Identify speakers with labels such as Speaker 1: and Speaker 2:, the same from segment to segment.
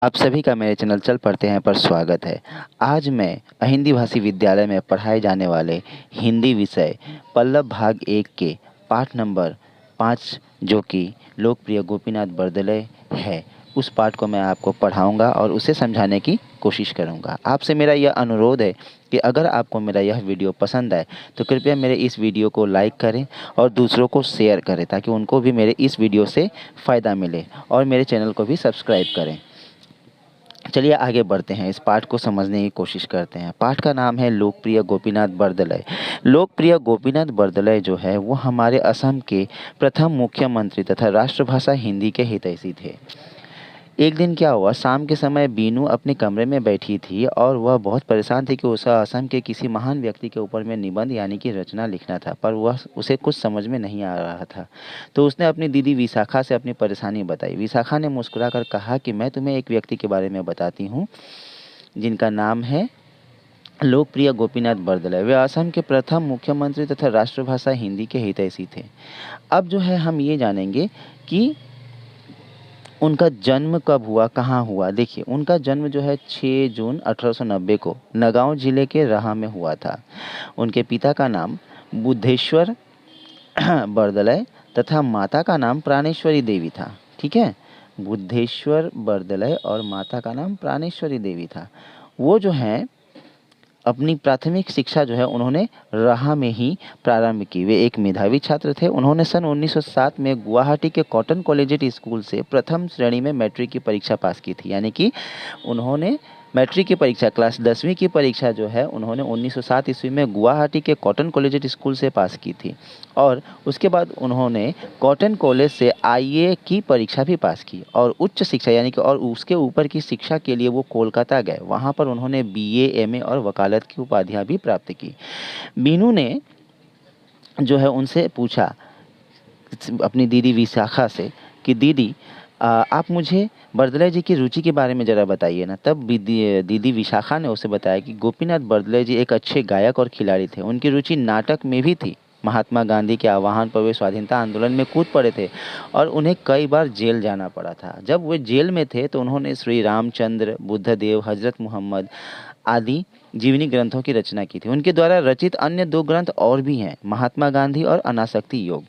Speaker 1: आप सभी का मेरे चैनल चल पढ़ते हैं पर स्वागत है। आज मैं हिंदी भाषी विद्यालय में पढ़ाए जाने वाले हिंदी विषय पल्लव भाग 1 के पाठ नंबर 5 जो कि लोकप्रिय गोपीनाथ बरदलै है, उस पाठ को मैं आपको पढ़ाऊंगा और उसे समझाने की कोशिश करूंगा। आपसे मेरा यह अनुरोध है कि अगर आपको मेरा यह वीडियो पसंद आए तो कृपया मेरे इस वीडियो को लाइक करें और दूसरों को शेयर करें ताकि उनको भी मेरे इस वीडियो से फ़ायदा मिले, और मेरे चैनल को भी सब्सक्राइब करें। चलिए आगे बढ़ते हैं, इस पाठ को समझने की कोशिश करते हैं। पाठ का नाम है लोकप्रिय गोपीनाथ बरदलै। लोकप्रिय गोपीनाथ बरदलै जो है वो हमारे असम के प्रथम मुख्यमंत्री तथा राष्ट्रभाषा हिंदी के हितैषी थे। एक दिन क्या हुआ, शाम के समय बीनू अपने कमरे में बैठी थी और वह बहुत परेशान थी कि उसे असम के किसी महान व्यक्ति के ऊपर में निबंध यानी कि रचना लिखना था, पर वह उसे कुछ समझ में नहीं आ रहा था। तो उसने अपनी दीदी विशाखा से अपनी परेशानी बताई। विशाखा ने मुस्कुराकर कहा कि मैं तुम्हें एक व्यक्ति के बारे में बताती हूँ जिनका नाम है लोकप्रिय गोपीनाथ बरदलै। वे असम के प्रथम मुख्यमंत्री तथा राष्ट्रभाषा हिंदी के हितैषी थे। अब जो है हम ये जानेंगे कि उनका जन्म कब हुआ, कहाँ हुआ। देखिए, उनका जन्म जो है 6 जून 1890 को नगाँव जिले के रहा में हुआ था। उनके पिता का नाम बुद्धेश्वर बरदलै तथा माता का नाम प्राणेश्वरी देवी था। ठीक है, बुद्धेश्वर बरदलै और माता का नाम प्राणेश्वरी देवी था। वो जो हैं अपनी प्राथमिक शिक्षा जो है उन्होंने रहा में ही प्रारंभ की। वे एक मेधावी छात्र थे। उन्होंने सन 1907 में गुवाहाटी के कॉटन कॉलेजिएट स्कूल से प्रथम श्रेणी में मैट्रिक की परीक्षा पास की थी। यानी कि उन्होंने मैट्रिक की परीक्षा क्लास 10वीं की परीक्षा जो है उन्होंने 1907 ईस्वी में गुवाहाटी के कॉटन कॉलेजिएट स्कूल से पास की थी, और उसके बाद उन्होंने कॉटन कॉलेज से आईए की परीक्षा भी पास की और उच्च शिक्षा यानी कि और उसके ऊपर की शिक्षा के लिए वो कोलकाता गए। वहाँ पर उन्होंने बीए, एमए और वकालत की उपाधियाँ भी प्राप्त की। बीनू ने जो है उनसे पूछा अपनी दीदी विशाखा से कि दीदी आप मुझे बरदलै जी की रुचि के बारे में ज़रा बताइए ना। तब दीदी विशाखा ने उसे बताया कि गोपीनाथ बरदलै जी एक अच्छे गायक और खिलाड़ी थे। उनकी रुचि नाटक में भी थी। महात्मा गांधी के आह्वान पर वे स्वाधीनता आंदोलन में कूद पड़े थे और उन्हें कई बार जेल जाना पड़ा था। जब वे जेल में थे तो उन्होंने श्री रामचंद्र, बुद्धदेव, हजरत मोहम्मद आदि जीवनी ग्रंथों की रचना की थी। उनके द्वारा रचित अन्य 2 ग्रंथ और भी हैं, महात्मा गांधी और अनासक्ति योग।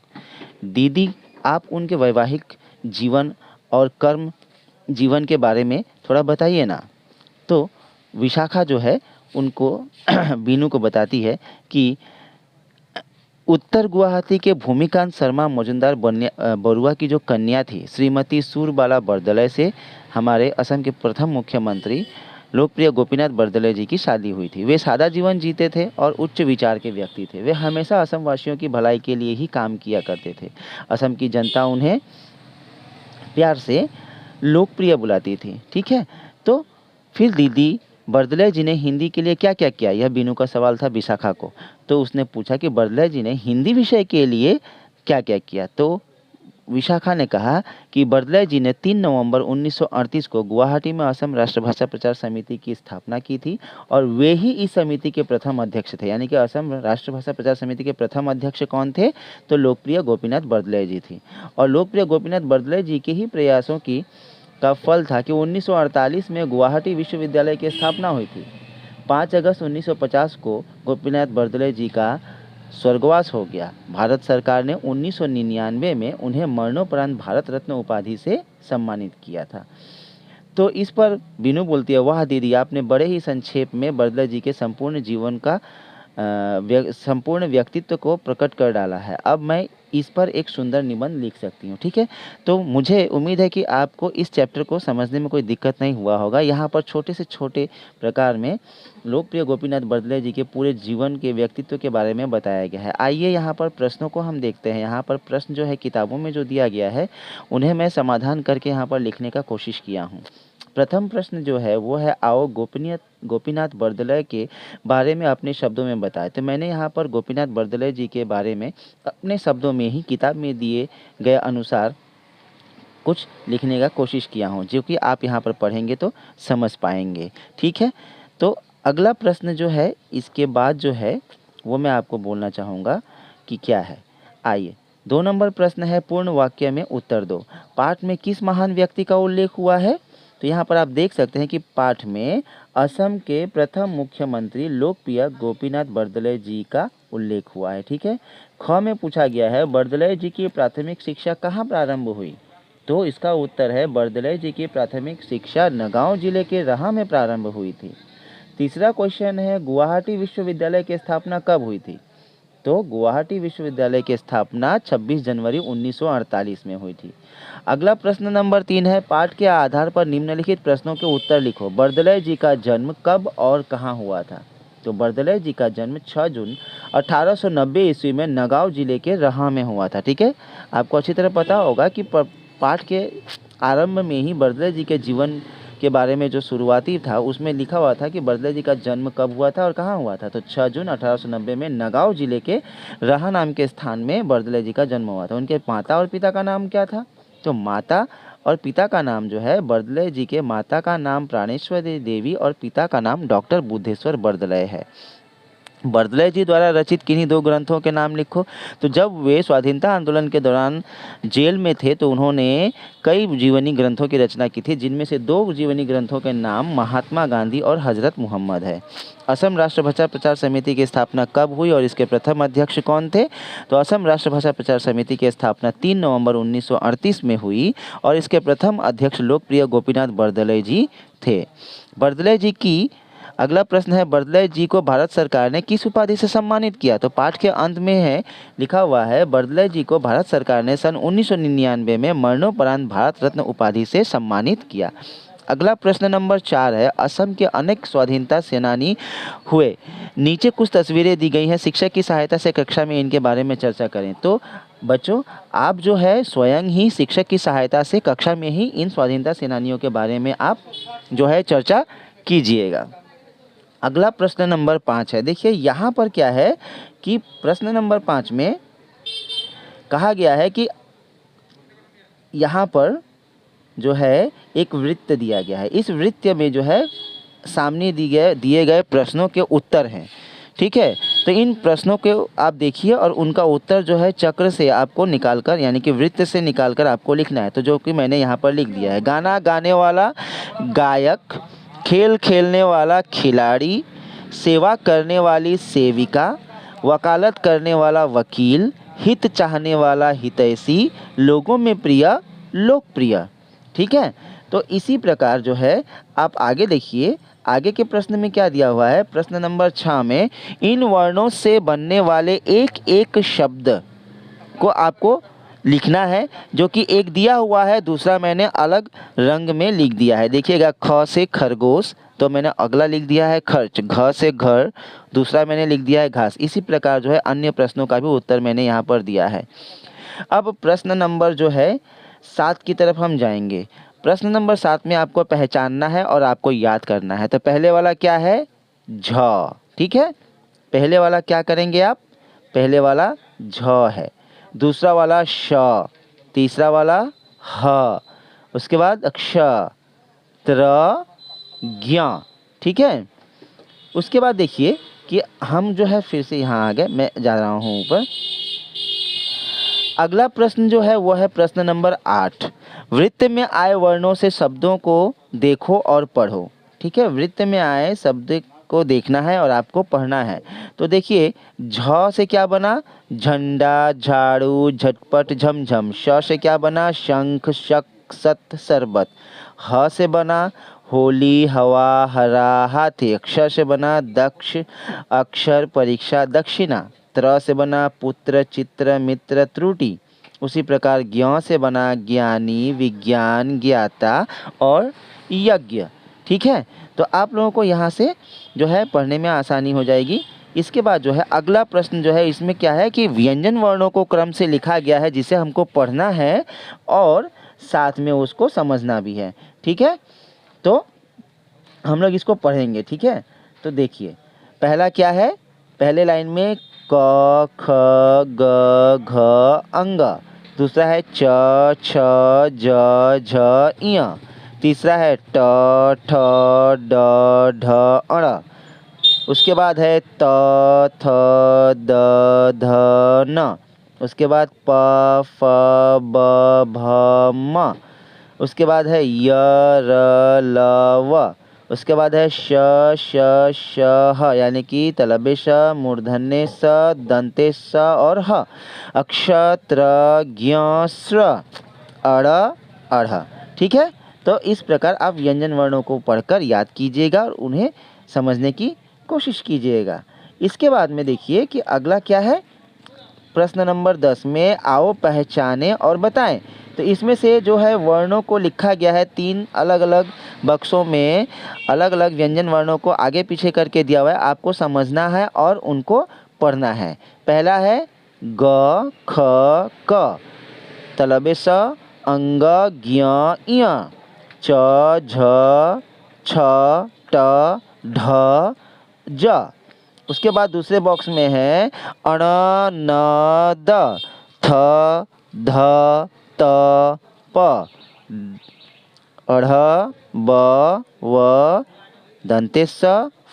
Speaker 1: दीदी, आप उनके वैवाहिक जीवन और कर्म जीवन के बारे में थोड़ा बताइए ना। तो विशाखा जो है उनको बीनू को बताती है कि उत्तर गुवाहाटी के भूमिकांत शर्मा मजुमदार बरुआ की जो कन्या थी श्रीमती सूरबाला बरदलै से हमारे असम के प्रथम मुख्यमंत्री लोकप्रिय गोपीनाथ बरदलै जी की शादी हुई थी। वे सादा जीवन जीते थे और उच्च विचार के व्यक्ति थे। वे हमेशा असम वासियों की भलाई के लिए ही काम किया करते थे। असम की जनता उन्हें प्यार से लोकप्रिय बुलाती थी। ठीक है, तो फिर दीदी बरदलै जी ने हिंदी के लिए क्या क्या किया, यह बीनू का सवाल था विशाखा को। तो उसने पूछा कि बरदलै जी ने हिंदी विषय के लिए क्या क्या किया। तो विशाखा ने कहा कि बरदलै जी ने 3 नवंबर 1938 को गुवाहाटी में असम राष्ट्रभाषा प्रचार समिति की स्थापना की थी और वे ही इस समिति के प्रथम अध्यक्ष थे। यानी कि असम राष्ट्रभाषा प्रचार समिति के प्रथम अध्यक्ष कौन थे, तो लोकप्रिय गोपीनाथ बरदलै जी थी। और लोकप्रिय गोपीनाथ बरदलै जी के ही प्रयासों की का फल था कि 1948 में गुवाहाटी विश्वविद्यालय की स्थापना हुई थी। 5 अगस्त 1950 को गोपीनाथ बरदलै जी का स्वर्गवास हो गया। भारत सरकार ने 1999 में उन्हें मरणोपरांत भारत रत्न उपाधि से सम्मानित किया था। तो इस पर बीनू बोलती है, वाह दीदी, आपने बड़े ही संक्षेप में बरदलै जी के संपूर्ण जीवन का संपूर्ण व्यक्तित्व को प्रकट कर डाला है। अब मैं इस पर एक सुंदर निबंध लिख सकती हूँ। ठीक है, तो मुझे उम्मीद है कि आपको इस चैप्टर को समझने में कोई दिक्कत नहीं हुआ होगा। यहाँ पर छोटे से छोटे प्रकार में लोकप्रिय गोपीनाथ बरदलै जी के पूरे जीवन के व्यक्तित्व के बारे में बताया गया है। आइए यहाँ पर प्रश्नों को हम देखते हैं। यहाँ पर प्रश्न जो है किताबों में जो दिया गया है उन्हें मैं समाधान करके यहाँ पर लिखने का कोशिश किया हूँ। प्रथम प्रश्न जो है वो है, आओ गोपीनाथ बरदलै के बारे में अपने शब्दों में बताएं। तो मैंने यहाँ पर गोपीनाथ बरदलै जी के बारे में अपने शब्दों में ही किताब में दिए गए अनुसार कुछ लिखने का कोशिश किया हूँ, जो कि आप यहाँ पर पढ़ेंगे तो समझ पाएंगे। ठीक है, तो अगला प्रश्न जो है इसके बाद जो है वो मैं आपको बोलना चाहूँगा कि क्या है। आइए, 2 नंबर प्रश्न है, पूर्ण वाक्य में उत्तर दो। पाठ में किस महान व्यक्ति का उल्लेख हुआ है, तो यहाँ पर आप देख सकते हैं कि पाठ में असम के प्रथम मुख्यमंत्री लोकप्रिय गोपीनाथ बरदलै जी का उल्लेख हुआ है। ठीक है। ख में पूछा गया है बरदलै जी की प्राथमिक शिक्षा कहाँ प्रारंभ हुई? तो इसका उत्तर है बरदलै जी की प्राथमिक शिक्षा नगांव जिले के रहा में प्रारंभ हुई थी। तीसरा क्वेश्चन है गुवाहाटी विश्वविद्यालय की स्थापना कब हुई थी? तो गुवाहाटी विश्वविद्यालय की स्थापना 26 जनवरी 1948 में हुई थी। अगला प्रश्न नंबर 3 है पाठ के आधार पर निम्नलिखित प्रश्नों के उत्तर लिखो। बरदलै जी का जन्म कब और कहाँ हुआ था? तो बरदलै जी का जन्म 6 जून 1890 ईस्वी में नगांव जिले के रहा में हुआ था। ठीक है। आपको अच्छी तरह पता होगा कि पाठ के आरंभ में ही बरदलै जी के जीवन के बारे में जो शुरुआती था उसमें लिखा हुआ था कि बरदलै जी का जन्म कब हुआ था और कहाँ हुआ था। तो 6 जून 1890 में नगांव जिले के रहा नाम के स्थान में बरदलै जी का जन्म हुआ था। उनके माता और पिता का नाम क्या था? तो माता और पिता का नाम जो है बरदलै जी के माता का नाम प्राणेश्वरी देवी और पिता का नाम डॉक्टर बुद्धेश्वर बरदलै है। बरदलै जी द्वारा रचित किन्हीं 2 ग्रंथों के नाम लिखो। तो जब वे स्वाधीनता आंदोलन के दौरान जेल में थे तो उन्होंने कई जीवनी ग्रंथों की रचना की थी, जिनमें से 2 जीवनी ग्रंथों के नाम महात्मा गांधी और हजरत मोहम्मद है। असम राष्ट्रभाषा प्रचार समिति की स्थापना कब हुई और इसके प्रथम अध्यक्ष कौन थे? तो असम राष्ट्रभाषा प्रचार समिति की स्थापना 3 नवंबर 1938 में हुई और इसके प्रथम अध्यक्ष लोकप्रिय गोपीनाथ बरदलै जी थे। बरदलै जी की अगला प्रश्न है बरदलै जी को भारत सरकार ने किस उपाधि से सम्मानित किया? तो पाठ के अंत में है लिखा हुआ है बरदलै जी को भारत सरकार ने सन 1999 में मरणोपरांत भारत रत्न उपाधि से सम्मानित किया। अगला प्रश्न नंबर 4 है असम के अनेक स्वाधीनता सेनानी हुए। नीचे कुछ तस्वीरें दी गई हैं, शिक्षक की सहायता से कक्षा में इनके बारे में चर्चा करें। तो बच्चों आप जो है स्वयं ही शिक्षक की सहायता से कक्षा में ही इन स्वाधीनता सेनानियों के बारे में आप जो है चर्चा कीजिएगा। अगला प्रश्न नंबर 5 है। देखिए यहाँ पर क्या है कि प्रश्न नंबर 5 में कहा गया है कि यहाँ पर जो है एक वृत्त दिया गया है। इस वृत्त में जो है सामने दिए गए प्रश्नों के उत्तर हैं। ठीक है। तो इन प्रश्नों के आप देखिए और उनका उत्तर जो है चक्र से आपको निकालकर यानी कि वृत्त से निकालकर आपको लिखना है। तो जो कि मैंने यहाँ पर लिख दिया है। गाना गाने वाला गायक, खेल खेलने वाला खिलाड़ी, सेवा करने वाली सेविका, वकालत करने वाला वकील, हित चाहने वाला हितैषी, लोगों में प्रिय लोकप्रिय। ठीक है। तो इसी प्रकार जो है आप आगे देखिए आगे के प्रश्न में क्या दिया हुआ है। प्रश्न नंबर 6 में इन वर्णों से बनने वाले एक एक शब्द को आपको लिखना है, जो कि एक दिया हुआ है, दूसरा मैंने अलग रंग में लिख दिया है। देखिएगा ख से खरगोश तो मैंने अगला लिख दिया है खर्च, घ से घर दूसरा मैंने लिख दिया है घास। इसी प्रकार जो है अन्य प्रश्नों का भी उत्तर मैंने यहाँ पर दिया है। अब प्रश्न नंबर जो है 7 की तरफ हम जाएंगे। प्रश्न नंबर 7 में आपको पहचानना है और आपको याद करना है। तो पहले वाला क्या है? झ। ठीक है। पहले वाला क्या करेंगे आप? पहले वाला झ है, दूसरा वाला श, तीसरा वाला ह, उसके बाद अक्ष त्र ज्ञ। ठीक है। उसके बाद देखिए कि हम जो है फिर से यहाँ आ गए, मैं जा रहा हूँ ऊपर। अगला प्रश्न जो है वो है प्रश्न नंबर 8। वृत्त में आए वर्णों से शब्दों को देखो और पढ़ो। ठीक है। वृत्त में आए शब्द को देखना है और आपको पढ़ना है। तो देखिए झ से क्या बना? झंडा, झाड़ू, झटपट, झमझम। श से क्या बना? शंख, शक, सत, शरबत। ह से बना होली, हवा, हरा, हाथी। अक्षर से बना दक्ष, अक्षर, परीक्षा, दक्षिणा। त्र से बना पुत्र, चित्र, मित्र, त्रुटि। उसी प्रकार ज्ञ से बना ज्ञानी, विज्ञान, ज्ञाता और यज्ञ। ठीक है। तो आप लोगों को यहाँ से जो है पढ़ने में आसानी हो जाएगी। इसके बाद जो है अगला प्रश्न जो है इसमें क्या है कि व्यंजन वर्णों को क्रम से लिखा गया है, जिसे हमको पढ़ना है और साथ में उसको समझना भी है। ठीक है। तो हम लोग इसको पढ़ेंगे। ठीक है। तो देखिए पहला क्या है? पहले लाइन में क, ख, ग, घ, अंग। दूसरा है च, छ, ज, झ, इय। तीसरा है ट, ठ, ड, ढ, अण। उसके बाद है त, थ, द, ध, न। उसके बाद प, फ, ब, भ, म। उसके बाद है य र ल व। उसके बाद है श श श ह, यानी कि तलबे श, मूर्धन्य स, दंते स और ह। अक्षत्र ज्ञ स्र, अड़ अढ़। ठीक है, तो इस प्रकार आप व्यंजन वर्णों को पढ़कर याद कीजिएगा और उन्हें समझने की कोशिश कीजिएगा। इसके बाद में देखिए कि अगला क्या है। प्रश्न नंबर 10 में आओ पहचानें और बताएं। तो इसमें से जो है वर्णों को लिखा गया है 3 अलग अलग बक्सों में, अलग अलग व्यंजन वर्णों को आगे पीछे करके दिया हुआ है। आपको समझना है और उनको पढ़ना है। पहला है ग ख क, तलबे स, अंग ज्ञ इय, च झ छ ट ढ ज। उसके बाद दूसरे बॉक्स में है अण न द, थ ध त प, अढ़ ब व, दंते स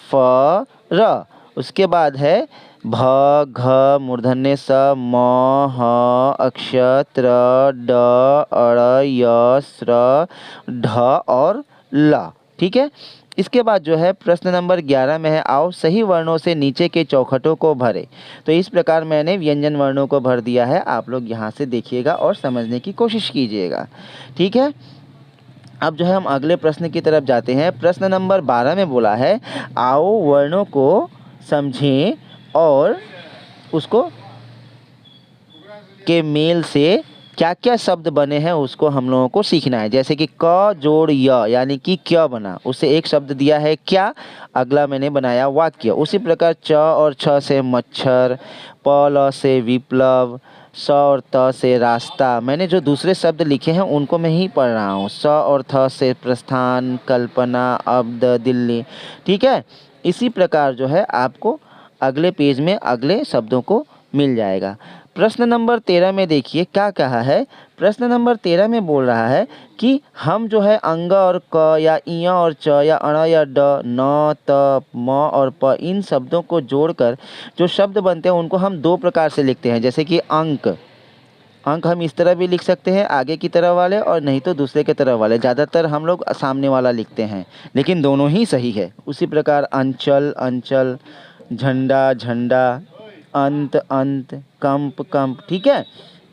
Speaker 1: फ र। उसके बाद है भ घ मूर्धन्य स, म ह, अक्षत्र ड अड़ य स्र ढ और ल। ठीक है, इसके बाद जो है प्रश्न नंबर 11 में है आओ सही वर्णों से नीचे के चौखटों को भरें। तो इस प्रकार मैंने व्यंजन वर्णों को भर दिया है। आप लोग यहाँ से देखिएगा और समझने की कोशिश कीजिएगा। ठीक है, अब जो है हम अगले प्रश्न की तरफ जाते हैं। प्रश्न नंबर 12 में बोला है आओ वर्णों को समझें और उसको के मेल से क्या क्या शब्द बने हैं उसको हम लोगों को सीखना है। जैसे कि क जोड़ य, यानी कि क्या बना, उससे एक शब्द दिया है क्या, अगला मैंने बनाया वाक्य। उसी प्रकार च और छ से मच्छर, प ल से विप्लव, स और त से रास्ता। मैंने जो दूसरे शब्द लिखे हैं उनको मैं ही पढ़ रहा हूँ। स और थ से प्रस्थान, कल्पना, अब्द, दिल्ली। ठीक है, इसी प्रकार जो है आपको अगले पेज में अगले शब्दों को मिल जाएगा। प्रश्न नंबर 13 में देखिए क्या कहा है। प्रश्न नंबर 13 में बोल रहा है कि हम जो है अंग और क या इ और च या अण या ड, न, त, म और प, इन शब्दों को जोड़कर जो शब्द बनते हैं उनको हम 2 प्रकार से लिखते हैं। जैसे कि अंक, अंक हम इस तरह भी लिख सकते हैं, आगे की तरफ वाले, और नहीं तो दूसरे के तरफ वाले। ज़्यादातर हम लोग सामने वाला लिखते हैं, लेकिन दोनों ही सही है। उसी प्रकार अंचल अंचल, झंडा झंडा, अंत अंत, कंप कंप। ठीक है,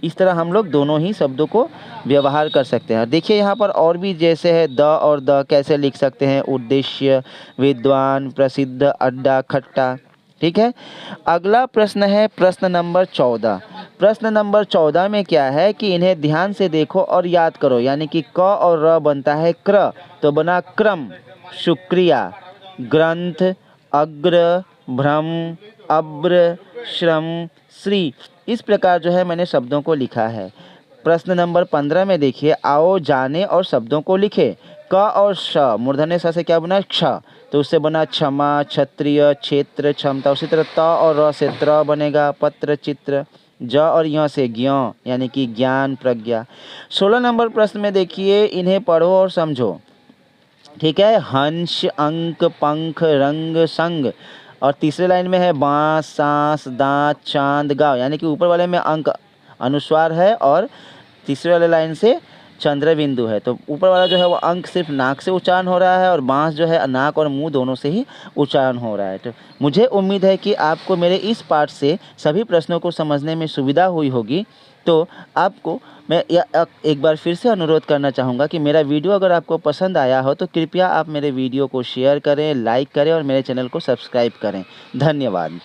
Speaker 1: इस तरह हम लोग दोनों ही शब्दों को व्यवहार कर सकते हैं। देखिए यहाँ पर और भी जैसे है द और द कैसे लिख सकते हैं। उद्देश्य, विद्वान, प्रसिद्ध, अड्डा, खट्टा। ठीक है, अगला प्रश्न है प्रश्न नंबर 14। प्रश्न नंबर 14 में क्या है कि इन्हें ध्यान से देखो और याद करो। यानी कि क और र बनता है क्र, तो बना क्रम, शुक्रिया, ग्रंथ, अग्र, भ्रम, अब्र, श्रम, श्री। इस प्रकार जो है मैंने शब्दों को लिखा है। प्रश्न नंबर 15 में देखिए आओ जाने और शब्दों को लिखे। क और श, मूर्धन्य स से क्या बना क्ष, तो उससे बना क्षमा, क्षत्रिय, क्षेत्र, क्षमता। उसी तरह त और र से त्र बनेगा, पत्र, चित्र। ज और य से ज्ञ, यानी कि ज्ञान, प्रज्ञा। 16 नंबर प्रश्न में देखिए इन्हें पढ़ो और समझो। ठीक है, हंस, अंक, पंख, रंग, संग। और तीसरे लाइन में है बांस, सांस, दांत, चांद, गाँव। यानी कि ऊपर वाले में अंक अनुस्वार है और तीसरे वाले लाइन से चंद्र बिंदु है। तो ऊपर वाला जो है वो अंक सिर्फ नाक से उच्चारण हो रहा है और बांस जो है नाक और मुंह दोनों से ही उच्चारण हो रहा है। तो मुझे उम्मीद है कि आपको मेरे इस पाठ से सभी प्रश्नों को समझने में सुविधा हुई होगी। तो आपको मैं एक बार फिर से अनुरोध करना चाहूँगा कि मेरा वीडियो अगर आपको पसंद आया हो तो कृपया आप मेरे वीडियो को शेयर करें, लाइक करें और मेरे चैनल को सब्सक्राइब करें। धन्यवाद।